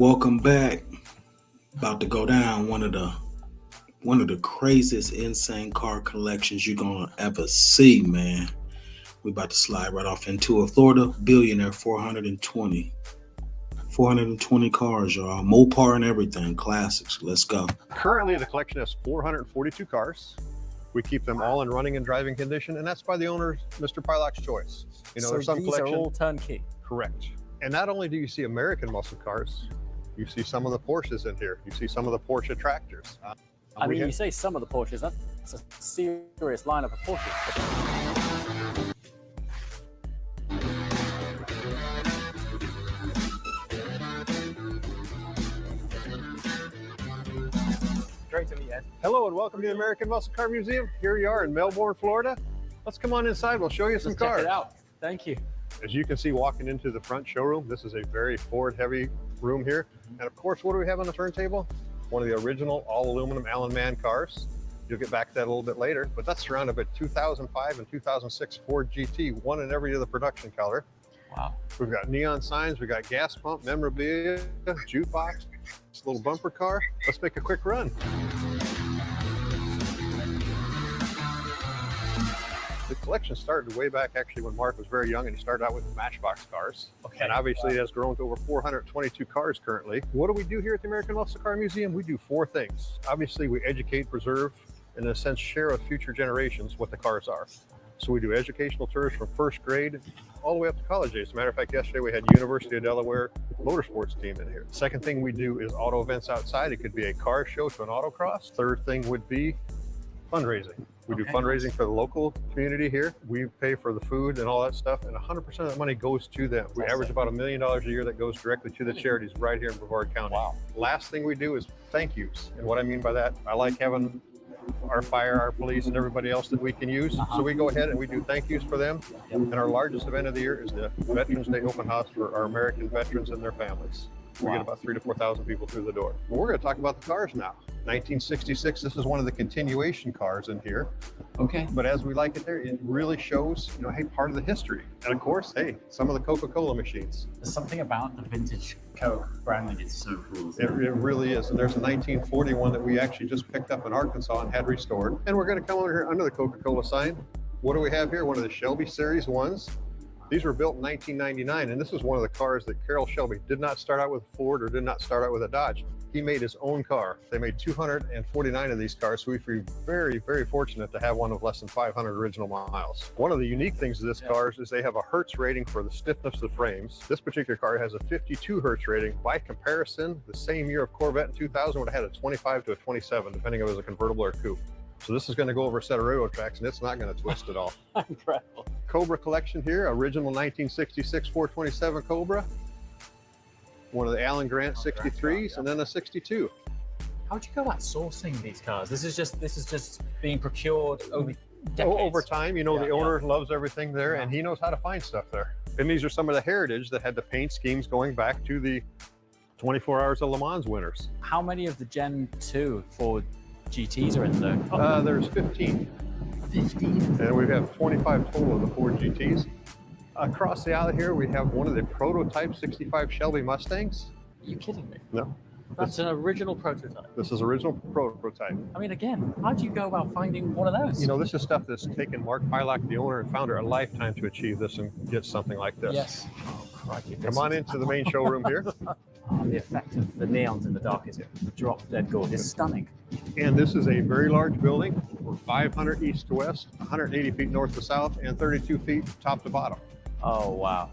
Welcome back. About to go down one of the craziest insane car collections you're gonna ever see, man. We about to slide right off into it. Florida Billionaire 420 cars, y'all. Mopar and everything. Classics. Let's go. Currently, the collection has 442 cars. We keep them all in running and driving condition, and that's by the owner, Mr. Pilot's choice. So there's some these collection. are all turnkey. Correct. And not only do you see American muscle cars, you see some of the Porsches in here. You see some of the Porsche tractors. I mean, you say some of the Porsches, that's a serious lineup of Porsches. Great to meet you, Ed. Hello and welcome to the American Muscle Car Museum. Here we are in Melbourne, Florida. Let's come on inside. We'll show you some cars. Check it out. Thank you. As you can see, walking into the front showroom, this is a very Ford-heavy room here. And of course, what do we have on the turntable? One of the original all-aluminum Allen Man cars. You'll get back to that a little bit later, but that's surrounded by 2005 and 2006 Ford GT, one in every other production color. Wow. We've got neon signs, we've got gas pump, memorabilia, jukebox, this little bumper car. Let's make a quick run. The collection started way back actually when Mark was very young, and he started out with Matchbox cars. Okay. And obviously it has grown to over 422 cars currently. What do we do here at the American Muscle Car Museum? We do four things. Obviously we educate, preserve, and in a sense share with future generations what the cars are. So we do educational tours from first grade all the way up to college age. As a matter of fact, yesterday we had University of Delaware motorsports team in here. Second thing we do is auto events outside. It could be a car show to an autocross. Third thing would be fundraising. We do fundraising for the local community here. We pay for the food and all that stuff, and 100% of that money goes to them. We average about $1 million a year that goes directly to the charities right here in Brevard County. Wow. Last thing we do is thank yous. And what I mean by that, I like having our fire, our police, and everybody else that we can use. So we go ahead and we do thank yous for them. And our largest event of the year is the Veterans Day Open House for our American veterans and their families. We get about 3,000 to 4,000 people through the door. Well, we're going to talk about the cars now. 1966, this is one of the continuation cars in here. Okay. But as we like it there, it really shows, hey, part of the history. And of course, hey, some of the Coca-Cola machines. There's something about the vintage Coke branding. It's so cool. It really is. And there's a 1941 that we actually just picked up in Arkansas and had restored. And we're going to come over here under the Coca-Cola sign. What do we have here? One of the Shelby Series 1s. These were built in 1999, and this is one of the cars that Carroll Shelby did not start out with a Ford or did not start out with a Dodge. He made his own car. They made 249 of these cars, so we feel very, very fortunate to have one of less than 500 original miles. One of the unique things of this car is they have a Hertz rating for the stiffness of the frames. This particular car has a 52 Hertz rating. By comparison, the same year of Corvette in 2000 would have had a 25 to a 27, depending if it was a convertible or a coupe. So this is going to go over a set of railroad tracks, and it's not going to twist at all. Incredible. Cobra collection here, original 1966 427 Cobra. One of the Alan Grant 63s, and then a 62. How'd you go about sourcing these cars? This is just being procured over decades. Over time, the owner loves everything there, and he knows how to find stuff there. And these are some of the heritage that had the paint schemes going back to the 24 Hours of Le Mans winners. How many of the Gen 2 Ford GTs are in there? There's 15. 15? And we have 25 total of the Ford GTs. Across the alley here, we have one of the prototype 65 Shelby Mustangs. Are you kidding me? No. That's an original prototype. This is original prototype. I mean, again, how do you go about finding one of those? This is stuff that's taken Mark Pilot, the owner and founder, a lifetime to achieve this and get something like this. Yes. Oh, crikey. Come on into the main showroom here. The effect of the neons in the dark is drop dead gorgeous. It's stunning. And this is a very large building. We're 500 east to west, 180 feet north to south, and 32 feet top to bottom. Oh, wow.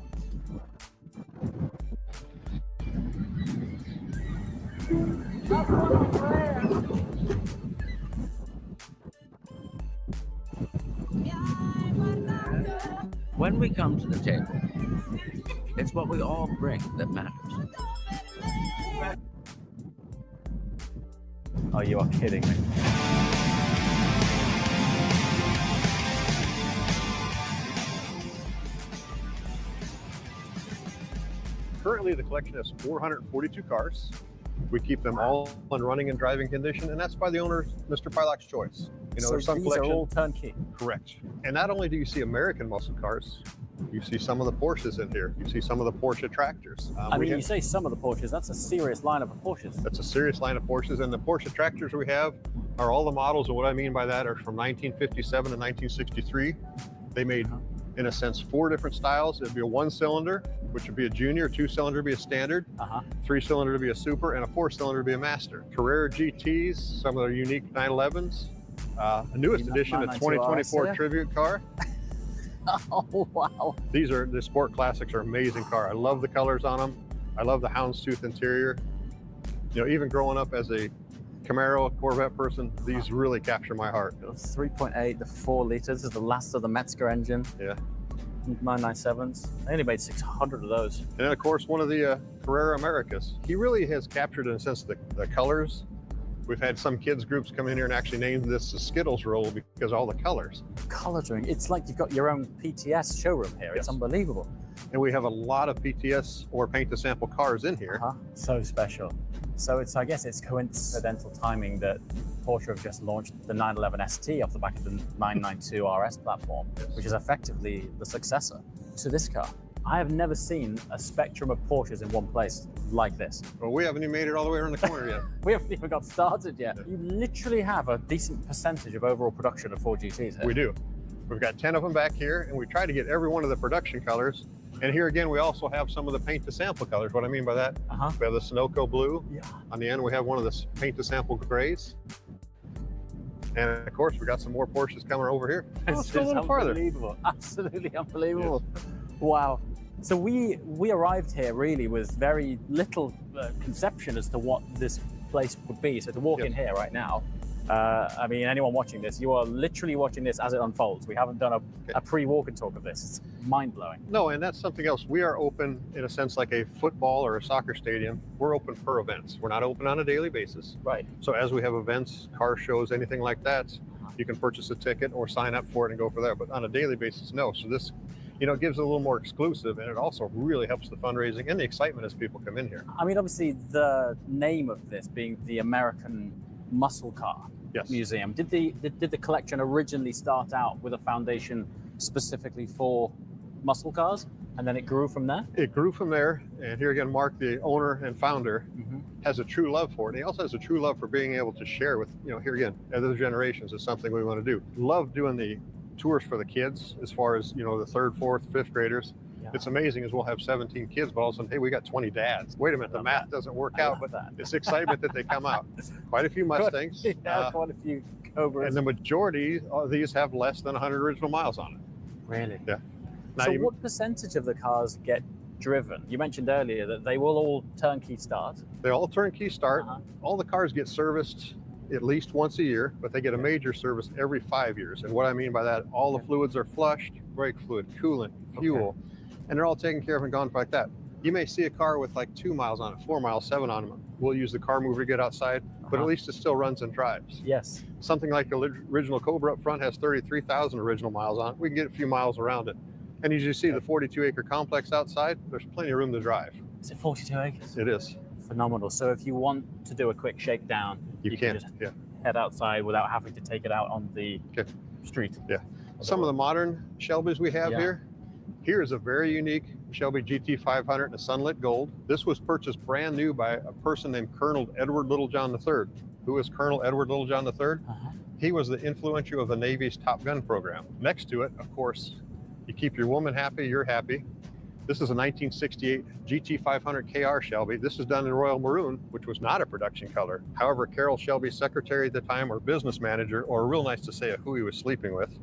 When we come to the table, it's what we all bring that matters. Oh, you are kidding me. Currently, the collection has 442 cars. We keep them all in running and driving condition, and that's by the owner, Mr. Pilot's choice. So there's some these collection. are all turnkey. Correct. And not only do you see American muscle cars, You see some of the Porsches in here. You see some of the Porsche tractors. I mean, you say some of the Porsches, that's a serious lineup of Porsches. That's a serious line of Porsches. And the Porsche tractors we have are all the models. And what I mean by that are from 1957 to 1963. They made, in a sense, 4 different styles. It'd be a 1-cylinder, which would be a junior, 2-cylinder would be a standard, 3-cylinder to be a super, and a 4-cylinder to be a master. Carrera GTs, some of their unique 911s. A newest edition, a 2024 tribute car. Oh, wow. The Sport Classics are amazing car. I love the colors on them. I love the houndstooth interior. You know, even growing up as a Camaro Corvette person, these really capture my heart. 3.8, the 4 liters. This is the last of the Metzger engine. Yeah. 997s. They only made 600 of those. And then, of course, one of the Carrera Americas. He really has captured, in a sense, the colors. We've had some kids groups come in here and actually name this the Skittles roll because all the colors. Coloring. It's like you've got your own PTS showroom here. It's unbelievable. And we have a lot of PTS or paint to sample cars in here. So special. So I guess it's coincidental timing that Porsche have just launched the 911 ST off the back of the 992 RS platform, which is effectively the successor to this car. I have never seen a spectrum of Porsches in one place like this. Well, we haven't even made it all the way around the corner yet. We haven't even got started yet. You literally have a decent percentage of overall production of 4 GTs here. We do. We've got 10 of them back here, and we try to get every one of the production colors. And here again, we also have some of the paint to sample colors. What I mean by that, we have the Sunoco blue. On the end, we have one of the paint to sample grays. And of course, we got some more Porsches coming over here. Let's go a little farther. Unbelievable. Absolutely unbelievable. Yes. Wow. So we arrived here really with very little conception as to what this place would be. So to walk in here right now, I mean, anyone watching this, you are literally watching this as it unfolds. We haven't done a pre-walk and talk of this. It's mind-blowing. No, and that's something else. We are open in a sense like a football or a soccer stadium. We're open per events. We're not open on a daily basis. Right. So as we have events, car shows, anything like that, you can purchase a ticket or sign up for it and go for that. But on a daily basis, no. So this, you know, it gives it a little more exclusive, and it also really helps the fundraising and the excitement as people come in here. I mean, obviously, the name of this being the American Muscle Car Museum. Did the collection originally start out with a foundation specifically for muscle cars, and then it grew from there? It grew from there, and here again, Mark, the owner and founder, has a true love for it. And he also has a true love for being able to share with, you know, here again, other generations is something we want to do. Love doing the tours for the kids as far as, you know, the 3rd, 4th, 5th graders. It's amazing as we'll have 17 kids, but all of a sudden, hey, we got 20 dads. Wait a minute, the math doesn't work out, but it's excitement that they come out. Quite a few Mustangs. Quite a few Cobras. And the majority of these have less than 100 original miles on it. Really? Yeah. Now so what percentage of the cars get driven? You mentioned earlier that they will all turnkey start. They all turnkey start. All the cars get serviced at least once a year, but they get a major service every 5 years. And what I mean by that, all the fluids are flushed, brake fluid, coolant, fuel, and they're all taken care of and gone like that. You may see a car with like 2 miles on it, 4 miles, 7 on them. We'll use the car mover to get outside, but at least it still runs and drives. Yes. Something like the original Cobra up front has 33,000 original miles on it. We can get a few miles around it. And as you see the 42-acre complex outside, there's plenty of room to drive. Is it 42 acres? It is. Phenomenal. So if you want to do a quick shakedown, you can just head outside without having to take it out on the street. Yeah. Some of the modern Shelbys we have here. Here is a very unique Shelby GT500 in a sunlit gold. This was purchased brand new by a person named Colonel Edward Littlejohn III. Who is Colonel Edward Littlejohn III? He was the influential of the Navy's Top Gun program. Next to it, of course, you keep your woman happy, you're happy. This is a 1968 GT500 KR Shelby. This is done in royal maroon, which was not a production color. However, Carroll Shelby's secretary at the time, or business manager, or real nice to say who he was sleeping with,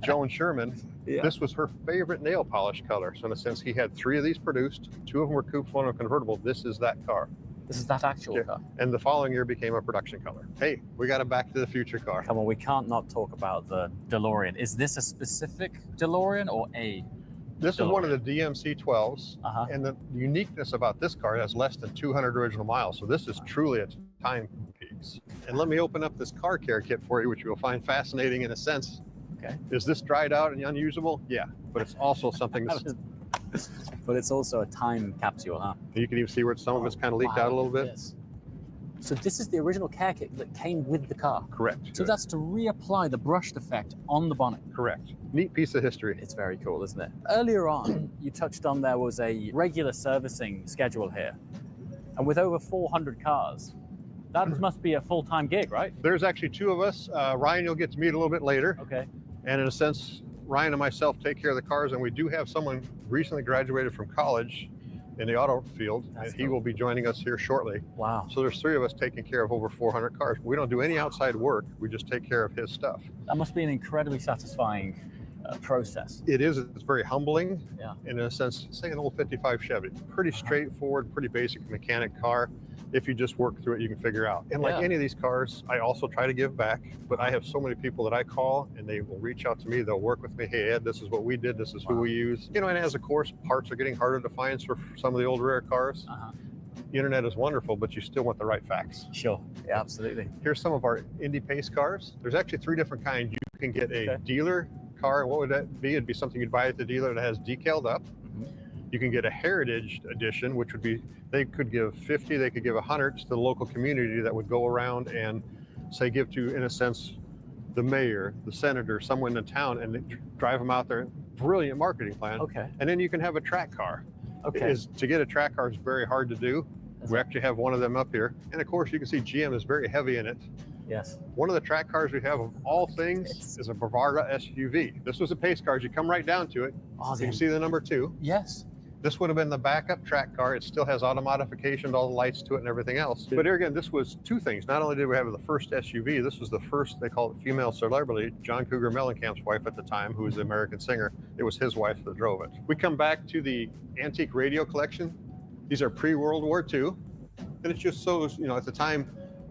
Joan Sherman, this was her favorite nail polish color. So in a sense, he had 3 of these produced. 2 of them were coupes, 1 was convertible. This is that car. This is that actual car. And the following year became a production color. Hey, we got a Back to the Future car. Come on, we can't not talk about the DeLorean. Is this a specific DeLorean or a This is one of the DMC 12s, and the uniqueness about this car, it has less than 200 original miles, so this is truly a timepiece. And let me open up this car care kit for you, which you'll find fascinating in a sense. Okay. Is this dried out and unusable? Yeah, but it's also something that's... But it's also a time capsule, huh? You can even see where some of it's kind of leaked out a little bit. Yes. So this is the original care kit that came with the car. Correct. So that's to reapply the brushed effect on the bonnet. Correct. Neat piece of history. It's very cool, isn't it? Earlier on, you touched on there was a regular servicing schedule here. And with over 400 cars, that must be a full-time gig, right? There's actually two of us. Ryan, you'll get to meet a little bit later. Okay. And in a sense, Ryan and myself take care of the cars, and we do have someone recently graduated from college in the auto field, and he will be joining us here shortly. Wow. So there's three of us taking care of over 400 cars. We don't do any outside work. We just take care of his stuff. That must be an incredibly satisfying process. It is. It's very humbling. Yeah. In a sense, say an old 55 Chevy. Pretty straightforward, pretty basic mechanic car. If you just work through it, you can figure out. And like any of these cars, I also try to give back, but I have so many people that I call and they will reach out to me. They'll work with me. Hey, Ed, this is what we did. This is who we use. You know, and as of course, parts are getting harder to find for some of the old rare cars. The internet is wonderful, but you still want the right facts. Sure. Yeah, absolutely. Here's some of our Indy Pace cars. There's actually three different kinds. You can get a dealer car. And what would that be? It'd be something you'd buy at the dealer that has decaled up. You can get a heritage edition, which would be, they could give 50, they could give 100 to the local community that would go around and say, give to, in a sense, the mayor, the senator, someone in town, and they drive them out there. Brilliant marketing plan. Okay. And then you can have a track car. Okay. To get a track car is very hard to do. We actually have one of them up here. And of course, you can see GM is very heavy in it. Yes. One of the track cars we have of all things is a Bavara SUV. This was a pace car. As you come right down to it, you can see the number 2. Yes. This would have been the backup track car. It still has auto modifications, all the lights to it and everything else. But here again, this was two things. Not only did we have the first SUV, this was the first, they call it female celebrity, John Cougar Mellencamp's wife at the time, who was the American singer. It was his wife that drove it. We come back to the antique radio collection. These are pre-World War II. And it just shows, you know, at the time,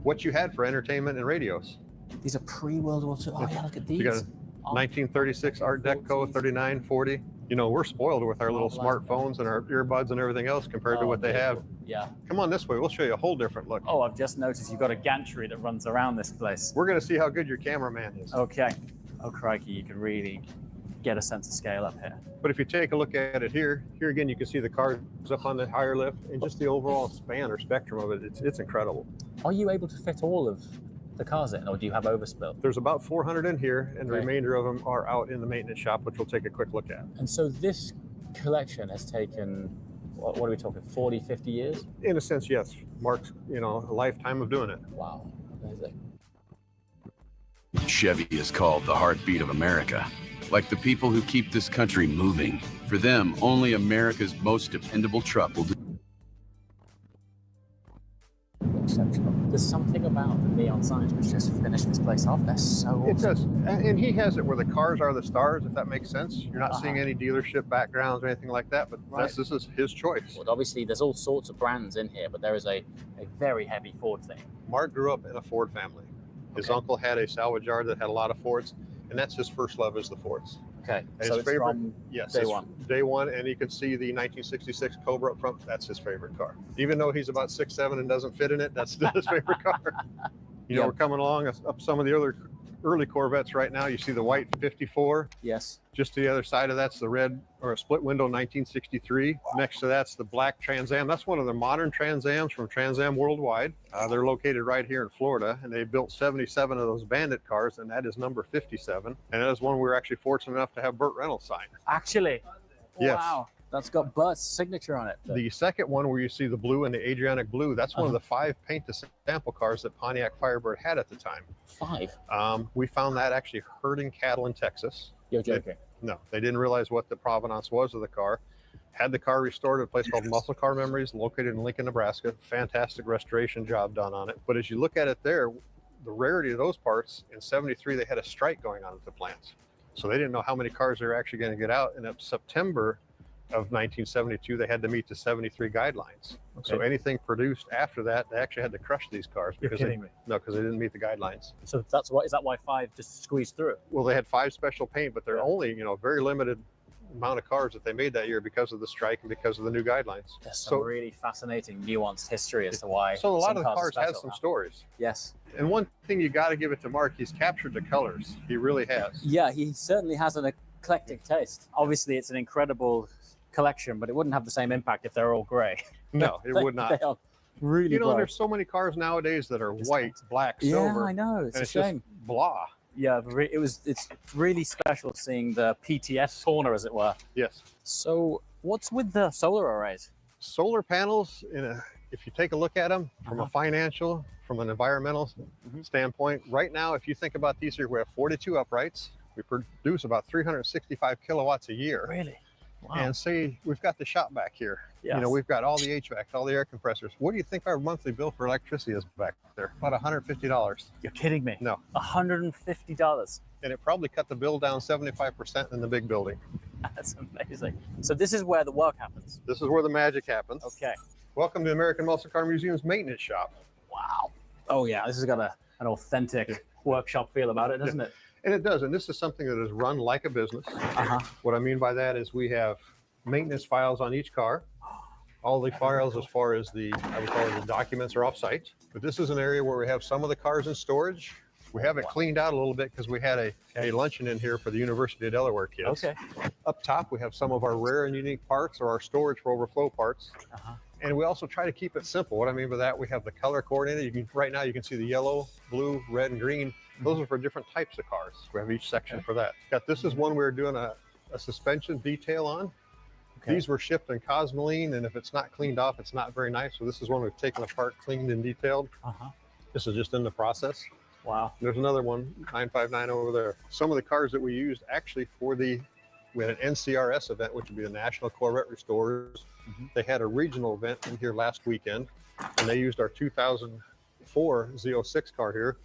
what you had for entertainment and radios. These are pre-World War II. Oh yeah, look at these. You got a 1936 Art Deco, 39, 40. You know, we're spoiled with our little smartphones and our earbuds and everything else compared to what they have. Yeah. Come on this way. We'll show you a whole different look. Oh, I've just noticed you've got a gantry that runs around this place. We're going to see how good your cameraman is. Okay. Oh, crikey, you can really get a sense of scale up here. But if you take a look at it here again, you can see the cars up on the higher lift and just the overall span or spectrum of it. It's incredible. Are you able to fit all of the cars in, or do you have overspill? There's about 400 in here, and the remainder of them are out in the maintenance shop, which we'll take a quick look at. And so this collection has taken, what are we talking, 40, 50 years? In a sense, yes. Mark's, you know, a lifetime of doing it. Wow, amazing. Chevy is called the heartbeat of America. Like the people who keep this country moving. For them, only America's most dependable truck will do. Exceptional. There's something about the neon signs which just finish this place off. They're so awesome. It does. And he has it where the cars are the stars, if that makes sense. You're not seeing any dealership backgrounds or anything like that, but this is his choice. Well, obviously, there's all sorts of brands in here, but there is a very heavy Ford thing. Mark grew up in a Ford family. His uncle had a salvage yard that had a lot of Fords, and that's his first love is the Fords. Okay, and so his it's favorite, from day one. Day one, and you can see the 1966 Cobra up front. That's his favorite car. Even though he's about 6'7" and doesn't fit in it, that's still his favorite car. You know, we're coming along up some of the other early Corvettes right now. You see the white 54. Yes. Just to the other side of that's the red or a split window 1963. Next to that's the black Trans Am. That's one of the modern Trans Ams from Trans Am Worldwide. They're located right here in Florida, and they built 77 of those Bandit cars, and that is number 57. And that is one we were actually fortunate enough to have Burt Reynolds sign. Actually? Yes. Wow. That's got Burt's signature on it. The second one where you see the blue and the Adriatic blue, that's one of the 5 paint to sample cars that Pontiac Firebird had at the time. 5? We found that actually herding cattle in Texas. You're joking? No, they didn't realize what the provenance was of the car. Had the car restored at a place called Muscle Car Memories, located in Lincoln, Nebraska. Fantastic restoration job done on it. But as you look at it there, the rarity of those parts, in 73, they had a strike going on at the plant. So they didn't know how many cars they were actually going to get out. And in September of 1972, they had to meet the 73 guidelines. Okay. So anything produced after that, they actually had to crush these cars because they didn't meet the guidelines. So is that why 5 just squeezed through? Well, they had 5 special paint, but they're only, you know, very limited amount of cars that they made that year because of the strike and because of the new guidelines. There's some really fascinating, nuanced history as to why. So a lot of the cars have some stories. Yes. And one thing you got to give it to Mark, he's captured the colors. He really has. Yeah, he certainly has an eclectic taste. Obviously, it's an incredible collection, but it wouldn't have the same impact if they're all gray. No, it would not. Really You know, bright. there's so many cars nowadays that are Just white, black, Yeah, silver, I know. It's and a it's just shame. blah. Yeah, it's really special seeing the PTS sauna, as it were. Yes. So what's with the solar arrays? Solar panels, if you take a look at them from Uh-huh. a financial, from an environmental standpoint, right now, if you think about these here, we have 42 uprights. We produce about 365 kilowatts a year. Really? Wow. And say we've got the shop back here. You know, Yes. we've got all the HVAC, all the air compressors. What do you think our monthly bill for electricity is back there? About $150. You're kidding me. No. $150. And it probably cut the bill down 75% in the big building. That's amazing. So this is where the work happens. This is where the magic happens. Okay. Welcome to American Muscle Car Museum's maintenance shop. Wow. Oh yeah, this has got an authentic workshop feel about it, doesn't it? And it does. And this is something that is run like a business. Uh-huh. What I mean by that is we have maintenance files on each car. All the files as far as I would call it the documents are off-site. But this is an area where we have some of the cars in storage. We have it cleaned out a little bit because we had a luncheon in here for the University of Delaware kids. Okay. Up top, we have some of our rare and unique parts or our storage for overflow parts. Uh-huh. And we also try to keep it simple. What I mean by that, we have the color coordinated. Right now you can see the yellow, blue, red, and green. Those are for different types of cars. We have each section for that. This is one we're doing a suspension detail on. Okay. These were shipped in Cosmoline, and if it's not cleaned off, it's not very nice. So this is one we've taken apart, cleaned, and detailed. Uh-huh. This is just in the process. Wow. There's another one, 959 over there. Some of the cars that we used actually we had an NCRS event, which would be the National Corvette Restorers. They had a regional event in here last weekend, and they used our 2004 Z06 car here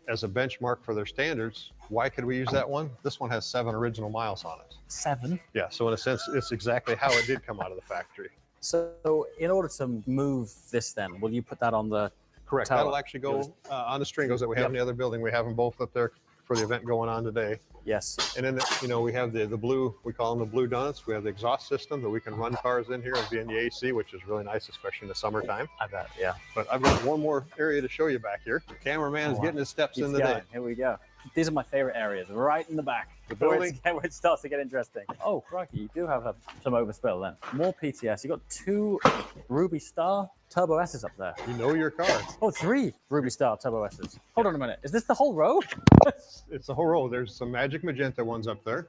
as a benchmark for their standards. Why could we use that one? This one has 7 original miles on it. 7. Yeah, so in a sense, it's exactly how it did come out of the factory. So in order to move this then, will you put that on the Correct. tower? That'll actually go on the stringos that we have in the other building. We have them both up there for the event going on today. Yes. And then, we have the blue, we call them the blue donuts. We have the exhaust system that we can run cars in here and be in the AC, which is really nice, especially in the summertime. I bet, yeah. But I've got one more area to show you back here. The cameraman is getting his steps in Keeps the day. going. Here we go. These are my favorite areas, right in the back. The Where building. where it starts to get interesting. Oh, crikey, you do have some overspill then. More PTS. You've got 2 Ruby Star Turbo S's up there. You know your car. Oh, 3 Ruby Star Turbo S's. Hold on a minute. Is this the whole row? It's the whole row. There's some magic magenta ones up there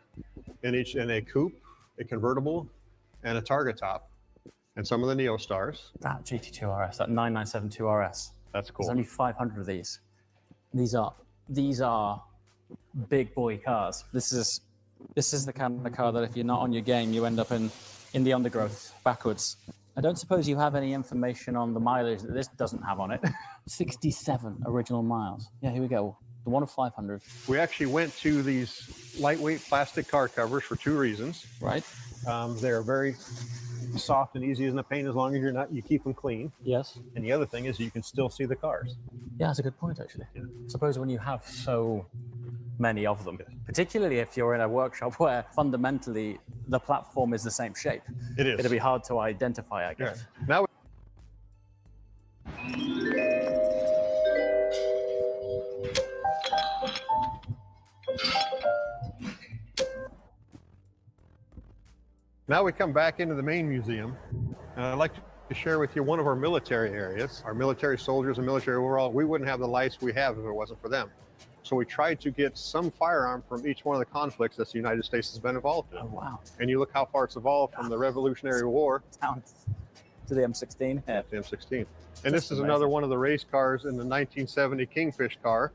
in a coupe, a convertible, and a target top, and some of the Neo Stars. That GT2 RS, that 9972 RS. That's cool. There's only 500 of these. These are big boy cars. This is the kind of car that if you're not on your game, you end up in the undergrowth backwards. I don't suppose you have any information on the mileage that this doesn't have on it. 67 original miles. Yeah, here we go. The one of 500. We actually went to these lightweight plastic car covers for 2 reasons. Right. They're very soft and easy as a paint as long as you keep them clean. Yes. And the other thing is you can still see the cars. Yeah, that's a good point, actually. Yeah. Suppose when you have so many of them, particularly if you're in a workshop where fundamentally the platform is the same shape. It is. It'll be hard to identify, I guess. Yeah. Now we come back into the main museum, and I'd like to share with you one of our military areas. Our military soldiers and military overall, we wouldn't have the lights we have if it wasn't for them. So we tried to get some firearm from each one of the conflicts that the United States has been involved in. Oh, wow. And you look how far it's evolved from the Revolutionary War Down to the M16. Yeah. to the M16. And this is another one of the race cars in the 1970 Kingfish car.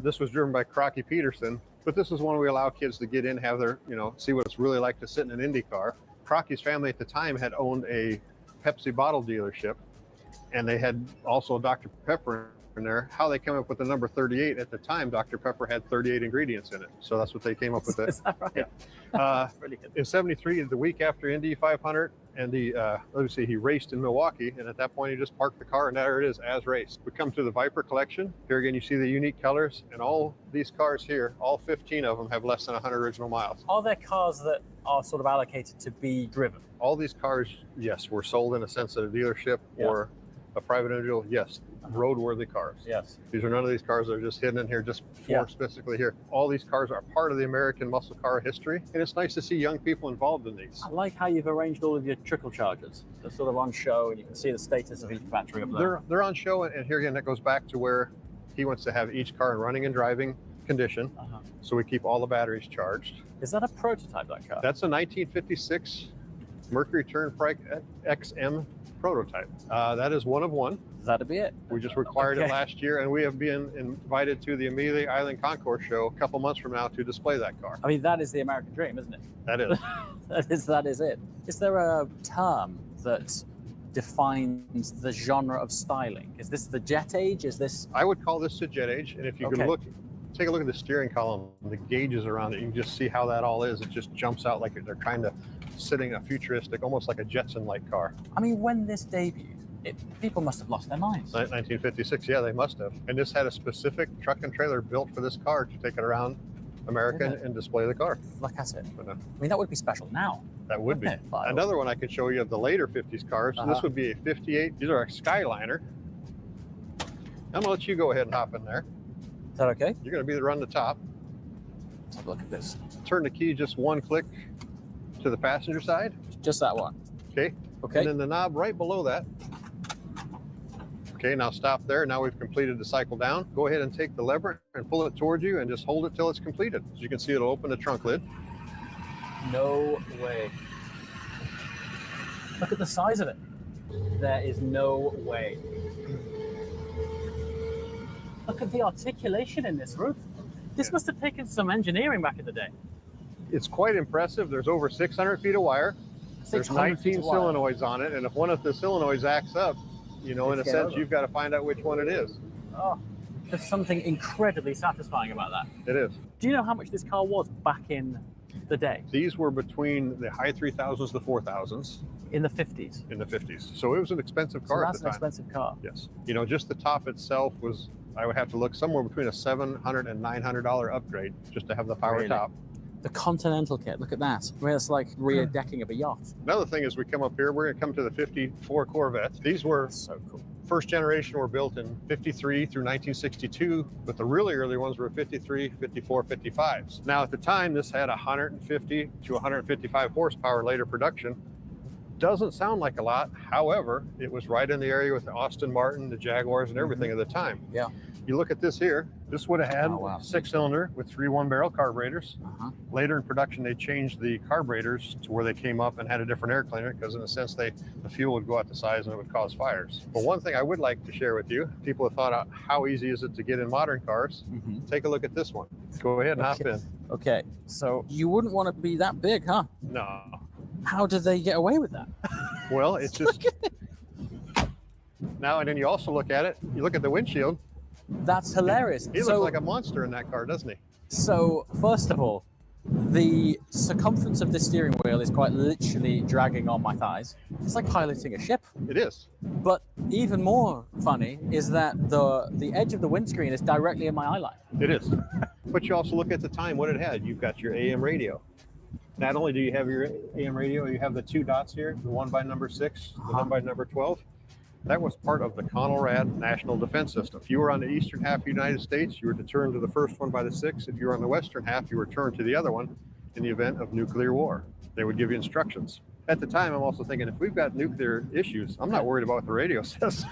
This was driven by Crocky Peterson, but this is one we allow kids to get in, have their, see what it's really like to sit in an Indy car. Crocky's family at the time had owned a Pepsi bottle dealership, and they had also Dr. Pepper in there. How they came up with the number 38 at the time, Dr. Pepper had 38 ingredients in it. So that's what they came up with. Is that right? Yeah. Brilliant. In 73, the week after Indy 500, and he raced in Milwaukee, and at that point he just parked the car, and there it is, as raced. We come to the Viper collection. Here again, you see the unique colors, and all these cars here, all 15 of them have less than 100 original miles. Are there cars that are sort of allocated to be driven? All these cars, yes, were sold in a sense at a dealership, or A private individual, yes. Roadworthy cars. Yes. These are none of these cars that are just hidden in here just for specifically here. All these cars are part of the American muscle car history, and it's nice to see young people involved in these. I like how you've arranged all of your trickle chargers. They're sort of on show, and you can see the status of each battery up there. They're on show, and here again, that goes back to where he wants to have each car in running and driving condition, so we keep all the batteries charged. Is that a prototype, that car? That's a 1956 Mercury Turnpike XM prototype. That is one of one. That'd be it. We just required it last year, and we have been invited to the Amelia Island Concours show a couple months from now to display that car. I mean, that is the American dream, isn't it? That is. that is it. Is there a term that defines the genre of styling? Is this the jet age? Is this? I would call this the jet age, and if you can take a look at the steering column, the gauges around it, you can just see how that all is. It just jumps out like they're kind of sitting a futuristic, almost like a Jetson-like car. I mean, when this debuted, people must have lost their minds. 1956, yeah, they must have. And this had a specific truck and trailer built for this car to take it around America and display the car. Look at it. I mean, that would be special now. That would be. Another one I could show you of the later 50s cars. This would be a 58. These are a Skyliner. I'm going to let you go ahead and hop in there. Is that okay? You're going to be the run the top. Let's have a look at this. Turn the key just one click to the passenger side. Just that one. Okay. Okay. And then the knob right below that. Okay, now stop there. Now we've completed the cycle down. Go ahead and take the lever and pull it towards you and just hold it till it's completed. As you can see, it'll open the trunk lid. No way. Look at the size of it. There is no way. Look at the articulation in this roof. This must have taken some engineering back in the day. It's quite impressive. There's over 600 feet of wire. There's 19 solenoids on it, and if one of the solenoids acts up, you know, in a sense, you've got to find out which one it is. Oh, there's something incredibly satisfying about that. It is. Do you know how much this car was back in the day? These were between the high 3000s to 4000s. In the 50s? In the 50s. So it was an expensive car at the time. That's an expensive car. Yes. You know, just the top itself was, I would have to look somewhere between a $700 and $900 upgrade just to have the power top. The Continental kit, look at that. I mean, it's like rear decking of a yacht. Another thing is we come up here, we're going to come to the 54 Corvettes. These were so cool. First generation were built in 53 through 1962, but the really early ones were 53, 54, 55s. Now at the time, this had 150 to 155 horsepower later production. Doesn't sound like a lot. However, it was right in the area with the Aston Martin, the Jaguars, and everything at the time. Yeah. You look at this here, this would have had a six-cylinder with 3 one-barrel carburetors. Later in production, they changed the carburetors to where they came up and had a different air cleaner because in a sense, the fuel would go out the sides and it would cause fires. But one thing I would like to share with you, people have thought out how easy is it to get in modern cars. Take a look at this one. Go ahead and hop in. Okay, so you wouldn't want to be that big, huh? No. How did they get away with that? Well, it's just... Now, and then you also look at it, you look at the windshield. That's hilarious. He looks like a monster in that car, doesn't he? So, first of all, the circumference of the steering wheel is quite literally dragging on my thighs. It's like piloting a ship. It is. But even more funny is that the edge of the windscreen is directly in my eye line. It is. But you also look at the time, what it had. You've got your AM radio. Not only do you have your AM radio, you have the 2 dots here, the one by number 6, the one by number 12. That was part of the Conelrad National Defense System. If you were on the eastern half of the United States, you were to turn to the first one by the 6. If you were on the western half, you were turned to the other one in the event of nuclear war. They would give you instructions. At the time, I'm also thinking, if we've got nuclear issues, I'm not worried about what the radio says.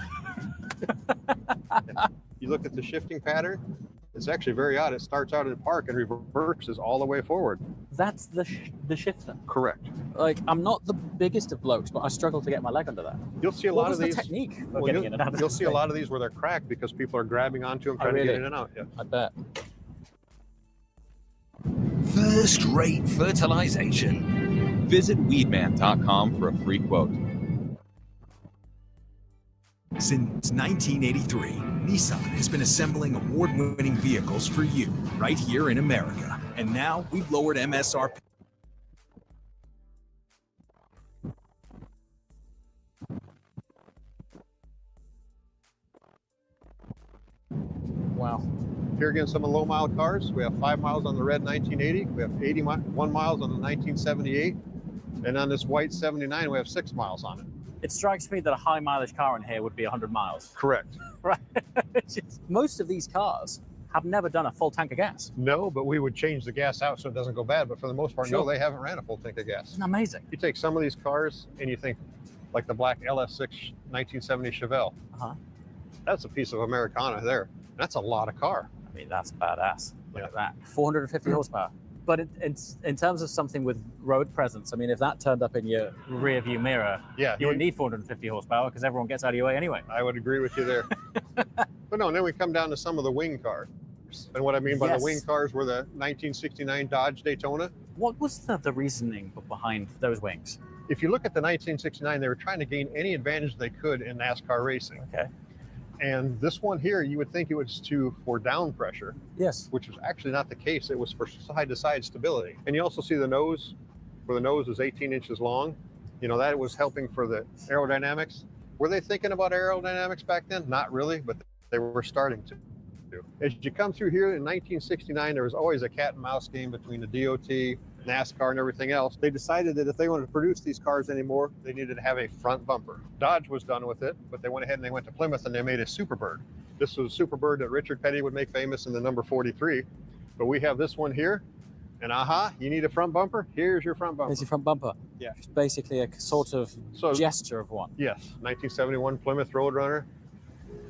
You look at the shifting pattern, it's actually very odd. It starts out in park and reverses all the way forward. That's the shifter. Correct. Like, I'm not the biggest of blokes, but I struggle to get my leg under that. You'll see a lot of these. What was the technique of getting in and out of You'll see a lot of these where they're cracked because people are grabbing onto them, trying to get in and out. Yeah. I bet. First-rate fertilization. Visit weedman.com for a free quote. Since 1983, Nissan has been assembling award-winning vehicles for you right here in America. And now we've lowered MSRP. Wow. Here again, some of the low-mile cars. We have 5 miles on the red 1980. We have 81 miles on the 1978. And on this white 79, we have 6 miles on it. It strikes me that a high mileage car in here would be 100 miles. Correct. Right. Most of these cars have never done a full tank of gas. No, but we would change the gas out so it doesn't go bad. But for the most part, Sure. no, they haven't ran a full tank of gas. Isn't that amazing? You take some of these cars and you think, like the black LS6 1970 Chevelle. Uh-huh. That's a piece of Americana there. That's a lot of car. I mean, that's badass. Look Yeah. at that. 450 horsepower. But in terms of something with road presence, I mean, if that turned up in your rear view mirror, Yeah, you wouldn't need 450 horsepower because everyone gets out of your way anyway. I would agree with you there. But no, then we come down to some of the wing cars. And what I mean by Yes. the wing cars were the 1969 Dodge Daytona. What was the reasoning behind those wings? If you look at the 1969, they were trying to gain any advantage they could in NASCAR racing. Okay. And this one here, you would think it was for down pressure, Yes. which was actually not the case. It was for side-to-side stability. And you also see the nose, where the nose is 18 inches long. You know, that was helping for the aerodynamics. Were they thinking about aerodynamics back then? Not really, but they were starting to. As you come through here in 1969, there was always a cat and mouse game between the DOT, NASCAR, and everything else. They decided that if they wanted to produce these cars anymore, they needed to have a front bumper. Dodge was done with it, but they went ahead and they went to Plymouth and they made a Superbird. This was a Superbird that Richard Petty would make famous in the number 43. But we have this one here, and you need a front bumper? Here's your front bumper. There's your front bumper. Yeah. It's basically a sort of So, gesture of one. yes, 1971 Plymouth Roadrunner,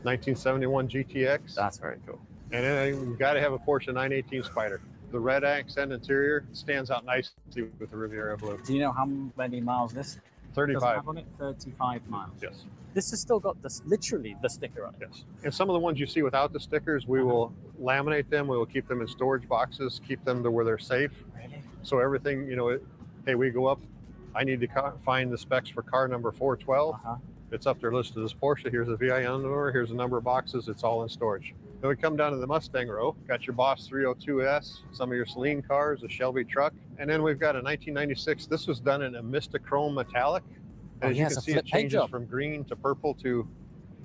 1971 GTX. That's very cool. And then you've got to have a Porsche 918 Spider. The red accent interior stands out nicely with the Riviera blue. Do you know how many miles this does 35. have on it? 35 miles. Yes, This has still got this, literally the sticker on it. yes. And some of the ones you see without the stickers, we will laminate them. We will keep them in storage boxes, keep them to where they're safe. Really? So everything, hey, we go up. I need to find the specs for car number 412. Uh-huh. It's up there listed as Porsche. Here's the VIN number. Here's the number of boxes. It's all in storage. Then we come down to the Mustang row. Got your Boss 302S, some of your Celine cars, a Shelby truck. And then we've got a 1996. This was done in a Mistachrome metallic. And as you yes, can a see, flip it paint changes job. from green to purple to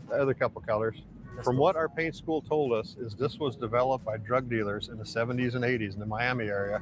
the other couple colors. That's From cool. what our paint school told us is this was developed by drug dealers in the 70s and 80s in the Miami area.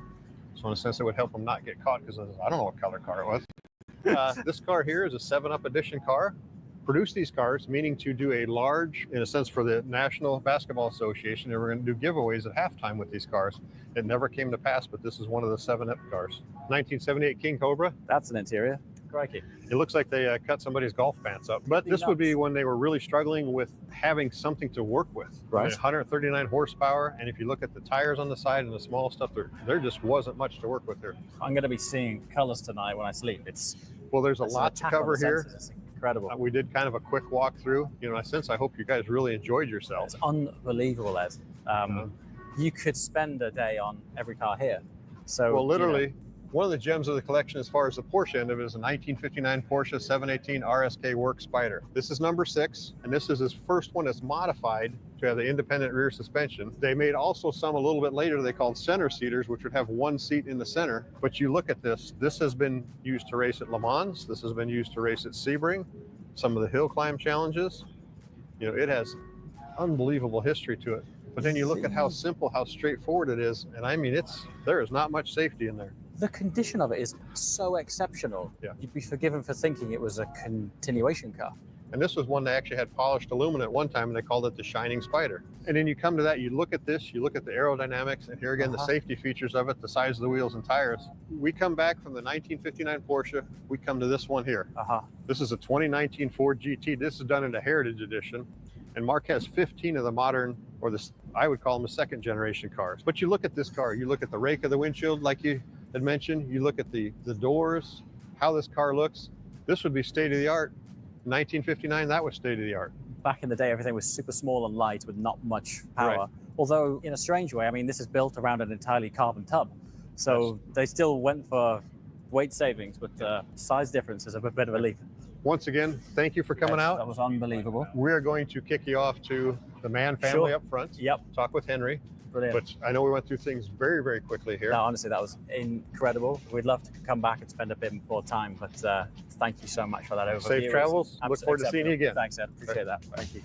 So in a sense, it would help them not get caught because I don't know what color car it was. This car here is a 7-Up edition car. Produce these cars, meaning to do a large, in a sense, for the National Basketball Association. They were going to do giveaways at halftime with these cars. It never came to pass, but this is one of the 7-Up cars. 1978 King Cobra. That's an interior. Crikey. It looks like they cut somebody's golf pants up. But this would be when they were really struggling with having something to work with. Right. I mean, 139 horsepower, and if you look at the tires on the side and the small stuff, there just wasn't much to work with here. I'm going to be seeing colors tonight when I sleep. Well, there's a it's an lot to attack on cover the here. senses. It's incredible. We did kind of a quick walkthrough. In a sense, I hope you guys really enjoyed yourselves. It's unbelievable, Les. You could spend a day on every car here. So, Well, literally, one of the gems of the collection as far as the Porsche end of it is a 1959 Porsche 718 RSK Work Spider. This is number 6, and this is his first one that's modified to have the independent rear suspension. They made also some a little bit later they called center seaters, which would have one seat in the center. But you look at this has been used to race at Le Mans. This has been used to race at Sebring, some of the hill climb challenges. It has unbelievable history to it. But then you look at how simple, how straightforward it is, and I mean, there is not much safety in there. the condition of it is so exceptional. Yeah. You'd be forgiven for thinking it was a continuation car. And this was one that actually had polished aluminum at one time, and they called it the Shining Spider. And then you come to that, you look at this, you look at the aerodynamics, and here again, the safety features of it, the size of the wheels and tires. We come back from the 1959 Porsche, we come to this one here. This is a 2019 Ford GT. This is done in a Heritage Edition. And Mark has 15 of the modern, or the, I would call them the second generation cars. But you look at this car, you look at the rake of the windshield, like you had mentioned, you look at the doors, how this car looks. This would be state of the art. 1959, that was state of the art. Back in the day, everything was super small and light with not much power. Right. Although, in a strange way, I mean, this is built around an entirely carbon tub. So they still went for weight savings, but size difference is a bit of a leap. Once again, thank you for coming out. That was unbelievable. We're going to kick you off to the Mann family up front. Yep. Talk with Henry. Brilliant. But I know we went through things very, very quickly here. No, honestly, that was incredible. We'd love to come back and spend a bit more time, but thank you so much for that overview. Safe travels. Look forward to seeing you again. Thanks, Ed. Appreciate that. Thank you.